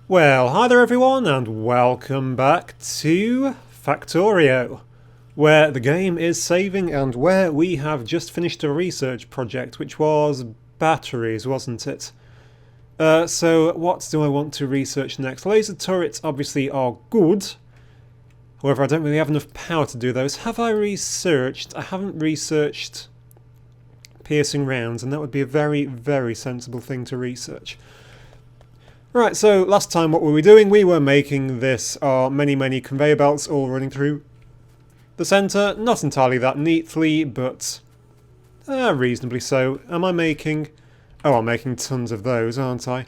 Well, hi there everyone, and welcome back to Factorio, where the game is saving and where we have just finished a research project, which was batteries, wasn't it? So what do I want to research next? Laser turrets obviously are good, however I don't really have enough power to do those. Have I researched? I haven't researched piercing rounds, and that would be a very, very sensible thing to research. Right, so last time what were we doing? We were making this, our many conveyor belts all running through the centre. Not entirely that neatly, but reasonably so. Am I making... Oh, I'm making tons of those, aren't I?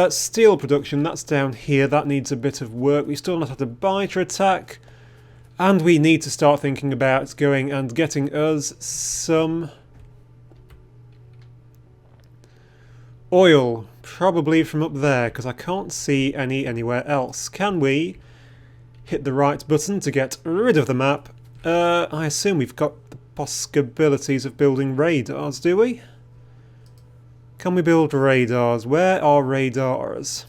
Steel production, that's down here. That needs a bit of work. We still not have to biter attack. And we need to start thinking about going and getting us some... oil. Probably from up there, because I can't see any anywhere else. Can we hit the right button to get rid of the map? I assume we've got the possibilities of building radars, do we? Can we build radars? Where are radars?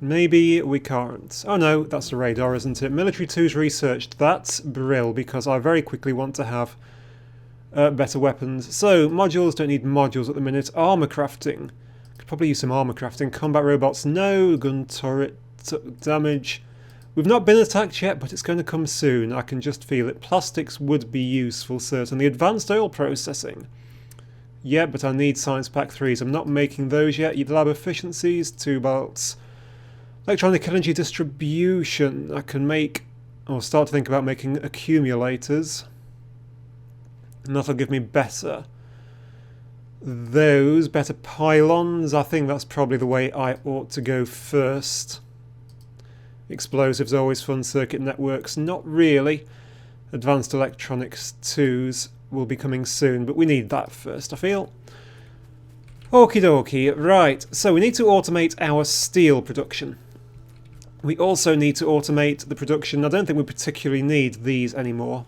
Maybe we can't. Oh no, that's a radar, isn't it? Military 2's researched that. Brill, because I very quickly want to have better weapons. So, modules, don't need modules at the minute. Armour crafting. Could probably use some armour crafting. Combat robots, no. Gun turret damage. We've not been attacked yet, but it's going to come soon. I can just feel it. Plastics would be useful, certainly. Advanced oil processing. Yeah, but I need science pack 3s. I'm not making those yet. Lab efficiencies, 2 bolts. Electronic energy distribution. I can make, or start to think about making accumulators. And that'll give me better pylons. I think that's probably the way I ought to go first. Explosives always fun. Circuit networks, not really. Advanced electronics 2s will be coming soon, but we need that first, I feel. Okie dokie, right, so we need to automate our steel production. We also need to automate the production. I don't think we particularly need these anymore.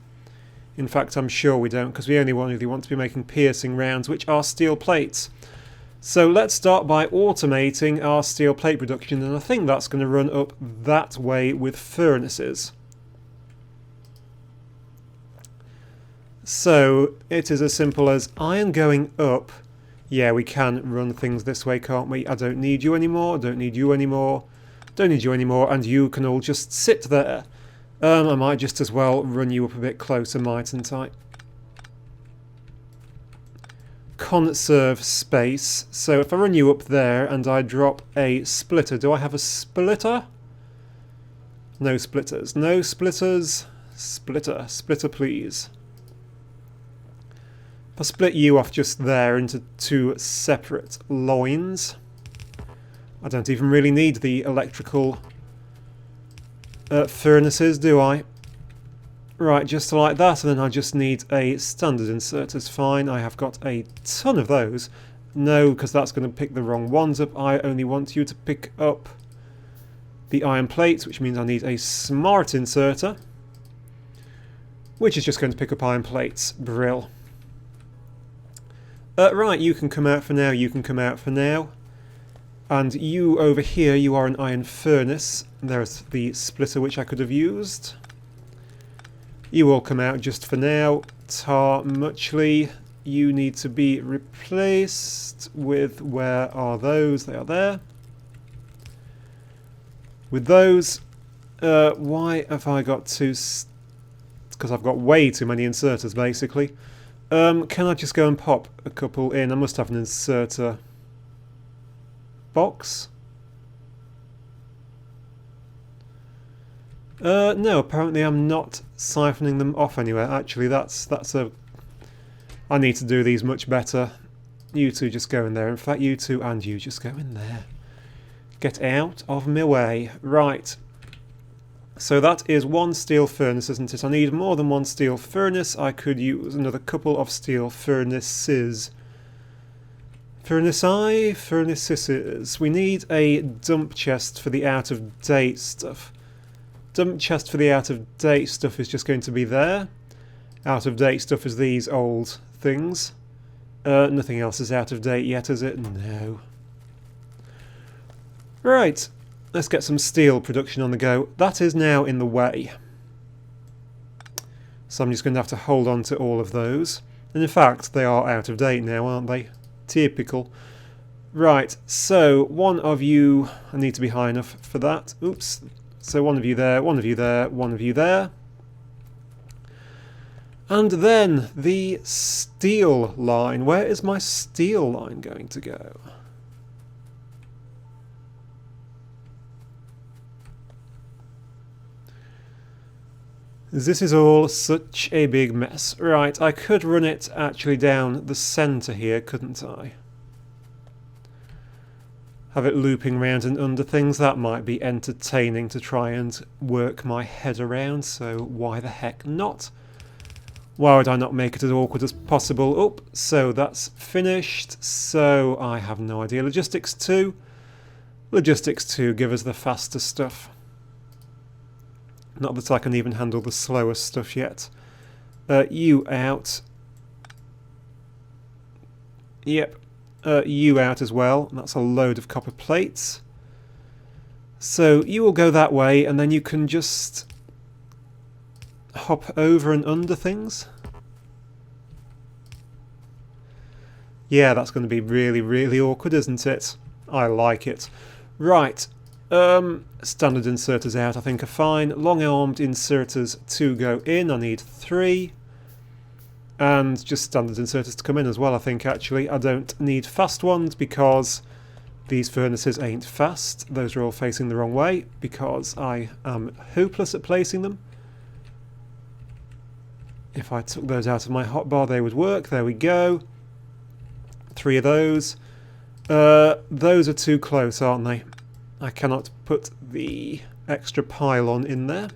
In fact, I'm sure we don't, because we only really want to be making piercing rounds, which are steel plates. So let's start by automating our steel plate production, and I think that's going to run up that way with furnaces. So it is as simple as iron going up. Yeah, we can run things this way, can't we? I don't need you anymore, don't need you anymore, don't need you anymore, and you can all just sit there. I might just as well run you up a bit closer, mightn't I? Conserve space. So if I run you up there and I drop a splitter, do I have a splitter? No splitters. No splitters. Splitter. Splitter, please. If I split you off just there into 2 separate lines, I don't even really need the electrical furnaces, do I? Right, just like that, and then I just need a standard inserters. Fine, I have got a ton of those. No, because that's going to pick the wrong ones up. I only want you to pick up the iron plates, which means I need a smart inserter, which is just going to pick up iron plates. Brill. Right, you can come out for now, you can come out for now. And you over here, you are an iron furnace. There's the splitter which I could have used. You all come out just for now. Tar Muchley, you need to be replaced with, where are those? They are there. With those, why have I got to... because I've got way too many inserters, basically. Can I just go and pop a couple in? I must have an inserter box. No, apparently I'm not siphoning them off anywhere. Actually, that's a... I need to do these much better. You two just go in there. In fact, you two and you just go in there. Get out of my way. Right. So that is 1 steel furnace, isn't it? I need more than 1 steel furnace. I could use another couple of steel furnaces. Furnaces. We need a dump chest for the out-of-date stuff. Dump chest for the out-of-date stuff is just going to be there. Out-of-date stuff is these old things. Nothing else is out of date yet, is it? No. Right, let's get some steel production on the go. That is now in the way. So I'm just going to have to hold on to all of those. And in fact, they are out of date now, aren't they? Typical. Right, so one of you... I need to be high enough for that. Oops. So one of you there, one of you there, one of you there. And then the steel line. Where is my steel line going to go? This is all such a big mess. Right, I could run it actually down the centre here, couldn't I? Have it looping round and under things. That might be entertaining to try and work my head around, so why the heck not? Why would I not make it as awkward as possible? Oh, so that's finished. So I have no idea. Logistics 2. Logistics 2, give us the faster stuff. Not that I can even handle the slower stuff yet. You out. Yep. You out as well. That's a load of copper plates. So you will go that way, and then you can just hop over and under things. Yeah, that's going to be really, really awkward, isn't it? I like it. Right. Standard inserters out, I think, are fine. Long-armed inserters to go in. I need 3. And just standard inserters to come in as well, I think, actually. I don't need fast ones because these furnaces ain't fast. Those are all facing the wrong way because I am hopeless at placing them. If I took those out of my hotbar, they would work. There we go. 3 of those. Those are too close, aren't they? I cannot put the extra pylon in there.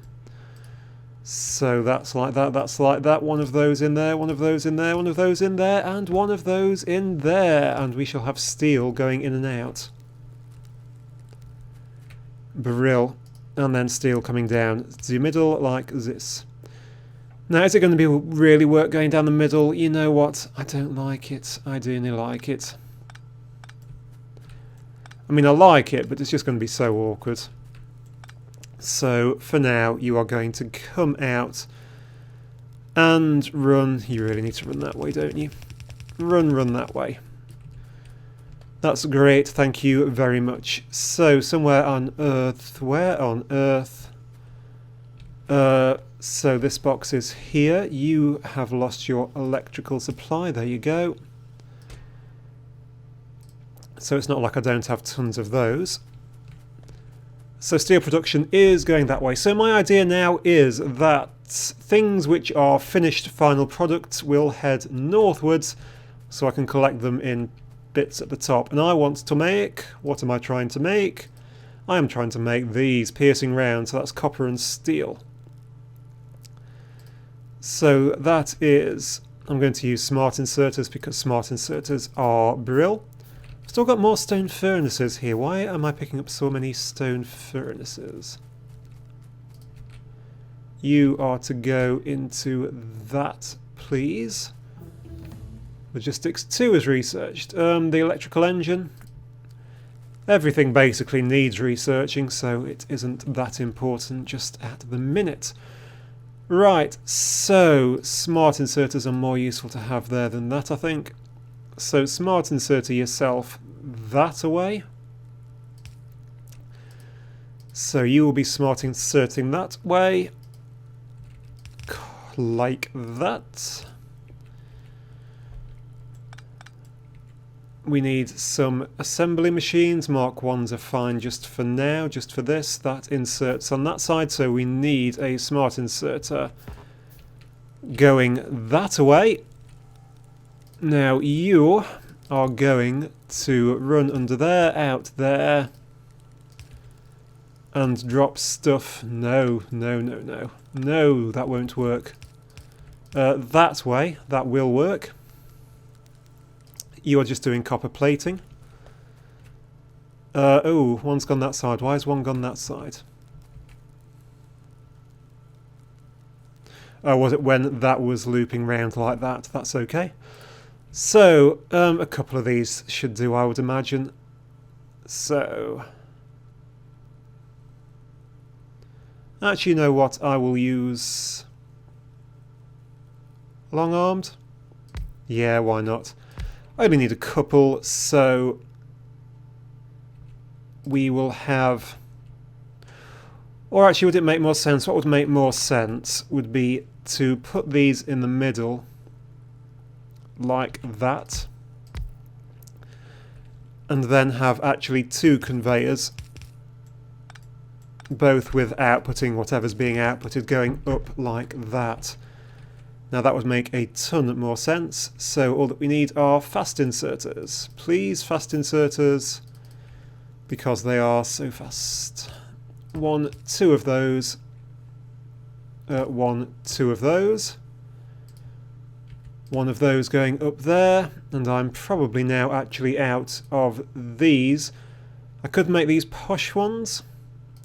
So that's like that, that's like that. One of those in there, one of those in there, one of those in there, and one of those in there. And we shall have steel going in and out. Brill. And then steel coming down the middle like this. Now, is it going to be really work going down the middle? You know what? I don't like it. I do not like it. I mean, I like it, but it's just going to be so awkward. So, for now, you are going to come out and run. You really need to run that way, don't you? Run that way. That's great, thank you very much. So, somewhere on Earth... Where on Earth? So this box is here. You have lost your electrical supply. There you go. So it's not like I don't have tons of those. So steel production is going that way. So my idea now is that things which are finished final products will head northwards so I can collect them in bits at the top. And I want to make... What am I trying to make? I am trying to make these piercing rounds. So that's copper and steel. So that is... I'm going to use smart inserters because smart inserters are brill. Still got more stone furnaces here. Why am I picking up so many stone furnaces? You are to go into that, please. Logistics 2 is researched. The electrical engine. Everything basically needs researching, so it isn't that important just at the minute. Right, so smart inserters are more useful to have there than that, I think. So smart inserter yourself that away. So you will be smart inserting that way. Like that. We need some assembly machines. Mark 1s are fine just for now, just for this. That inserts on that side, so we need a smart inserter going that way. Now you are going to run under there, out there, and drop stuff. No, no, no, no. No, that won't work. That way, that will work. You are just doing copper plating. Oh, one's gone that side. Why has one gone that side? Oh, was it when that was looping round like that? That's okay. So, a couple of these should do, I would imagine. So, Actually, you know what? I will use long-armed. Yeah, why not? I only need a couple, so we will have... Or actually, would it make more sense? What would make more sense would be to put these in the middle, like that, and then have actually two conveyors, both with outputting whatever's being outputted, going up like that. Now that would make a ton more sense, so all that we need are fast inserters. Please, fast inserters, because they are so fast. 1, 2 of those. 1, 2 of those. 1 of those going up there, and I'm probably now actually out of these. I could make these posh ones.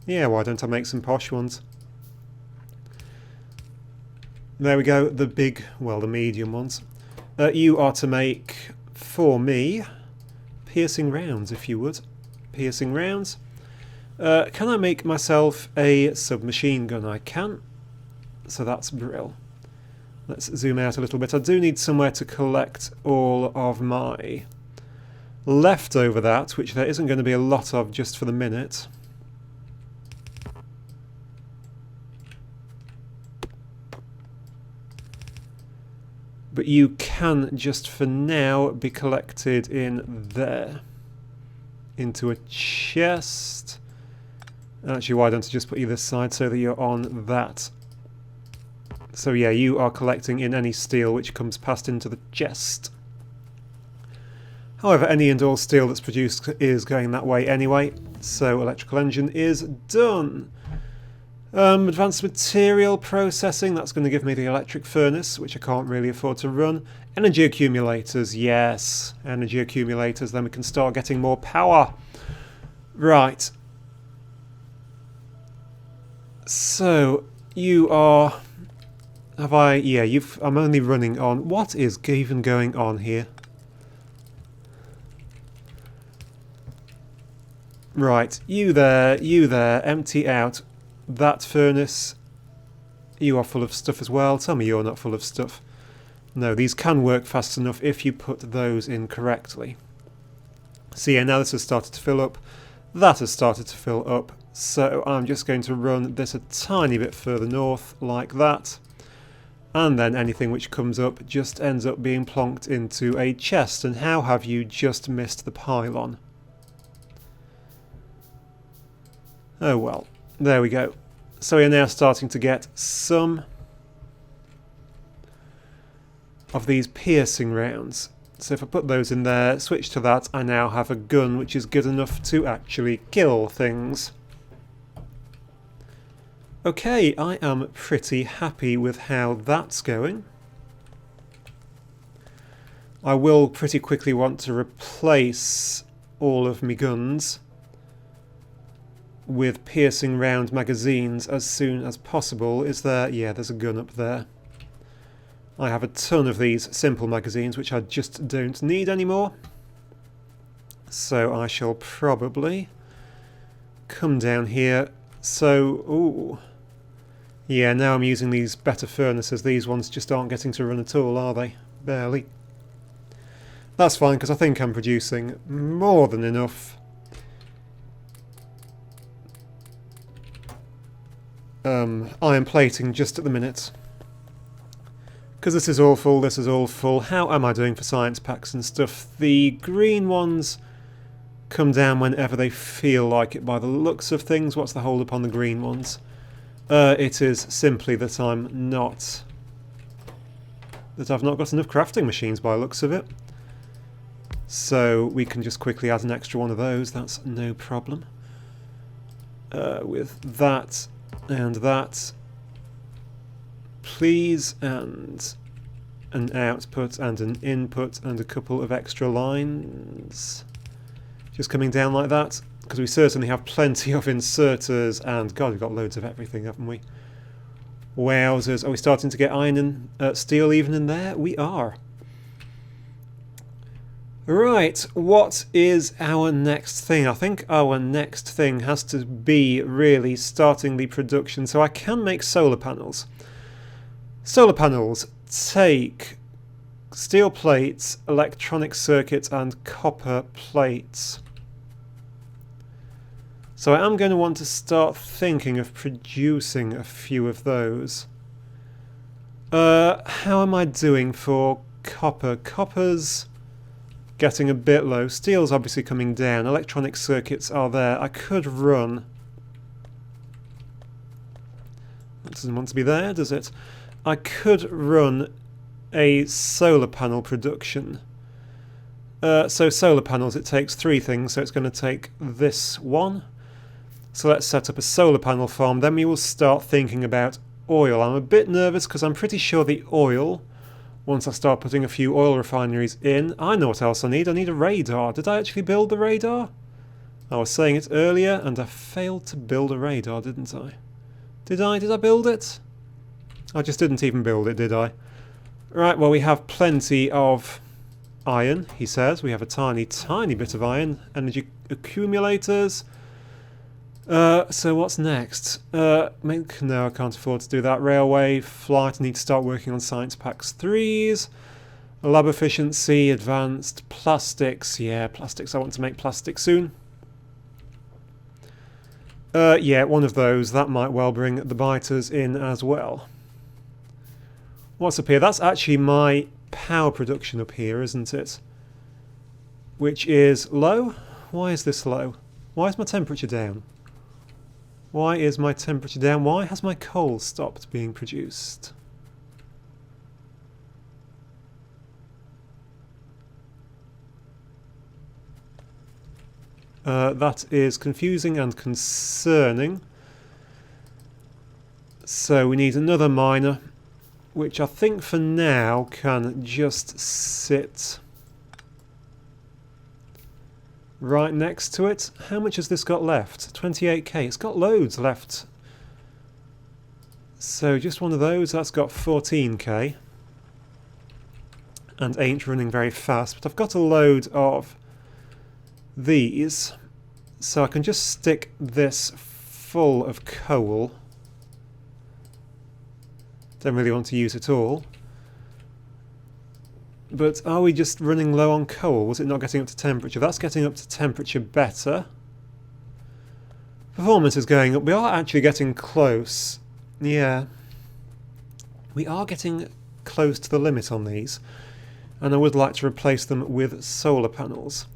Yeah, why don't I make some posh ones? There we go, the big, well, the medium ones. You are to make, for me, piercing rounds, if you would. Piercing rounds. Can I make myself a submachine gun? I can. So that's brill. Let's zoom out a little bit. I do need somewhere to collect all of my leftover that, which there isn't going to be a lot of just for the minute. But you can just for now be collected in there. Into a chest. Actually, why don't I just put you this side so that you're on that? So yeah, you are collecting in any steel which comes past into the chest. However, any and all steel that's produced is going that way anyway, so electrical engine is done. Advanced material processing, that's going to give me the electric furnace, which I can't really afford to run. Energy accumulators, yes, energy accumulators, then we can start getting more power. Right. So, you are... Have I... Yeah, I'm only running on... What is even going on here? Right, you there, empty out that furnace. You are full of stuff as well. Tell me you're not full of stuff. No, these can work fast enough if you put those in correctly. See, yeah, now this has started to fill up. That has started to fill up. So I'm just going to run this a tiny bit further north, like that. And then anything which comes up just ends up being plonked into a chest. And how have you just missed the pylon? Oh well, there we go. So we're now starting to get some of these piercing rounds. So if I put those in there, switch to that, I now have a gun which is good enough to actually kill things. Okay, I am pretty happy with how that's going. I will pretty quickly want to replace all of my guns with piercing round magazines as soon as possible. Is there... Yeah, there's a gun up there. I have a ton of these simple magazines which I just don't need anymore. So I shall probably come down here. So, ooh. Yeah, now I'm using these better furnaces. These ones just aren't getting to run at all, are they? Barely. That's fine, because I think I'm producing more than enough iron plating just at the minute. Because this is all full, this is all full. How am I doing for science packs and stuff? The green ones come down whenever they feel like it by the looks of things. What's the hold up on the green ones? It is simply that I've not got enough crafting machines by the looks of it. So we can just quickly add an extra one of those, that's no problem. With that and that, please, and an output and an input and a couple of extra lines. Just coming down like that, because we certainly have plenty of inserters, and God, we've got loads of everything, haven't we? Wowzers. Are we starting to get iron and steel even in there? We are. Right, what is our next thing? I think our next thing has to be really starting the production. So I can make solar panels. Solar panels take steel plates, electronic circuits and copper plates. So I am going to want to start thinking of producing a few of those. How am I doing for copper? Copper's getting a bit low. Steel's obviously coming down. Electronic circuits are there. I could run... That doesn't want to be there, does it? I could run a solar panel production. So solar panels, it takes three things, so it's going to take this one. So let's set up a solar panel farm, then we will start thinking about oil. I'm a bit nervous because I'm pretty sure the oil, once I start putting a few oil refineries in, I know what else I need. I need a radar. Did I actually build the radar? I was saying it earlier and I failed to build a radar, didn't I? Did I build it? I just didn't even build it, did I? Right, well we have plenty of iron, he says. We have a tiny, tiny bit of iron. Energy accumulators. So what's next? No, I can't afford to do that. Railway, flight, I need to start working on science packs 3s. Lab efficiency, advanced, plastics. Yeah, plastics, I want to make plastics soon. Yeah, one of those. That might well bring the biters in as well. What's up here? That's actually my power production up here, isn't it? Which is low? Why is this low? Why is my temperature down? Why is my temperature down? Why has my coal stopped being produced? That is confusing and concerning. So we need another miner, which I think for now can just sit right next to it. How much has this got left? 28k. It's got loads left. So just one of those. That's got 14k. And ain't running very fast. But I've got a load of these. So I can just stick this full of coal. Don't really want to use it all. But are we just running low on coal? Was it not getting up to temperature? That's getting up to temperature better. Performance is going up. We are actually getting close. Yeah. We are getting close to the limit on these. And I would like to replace them with solar panels.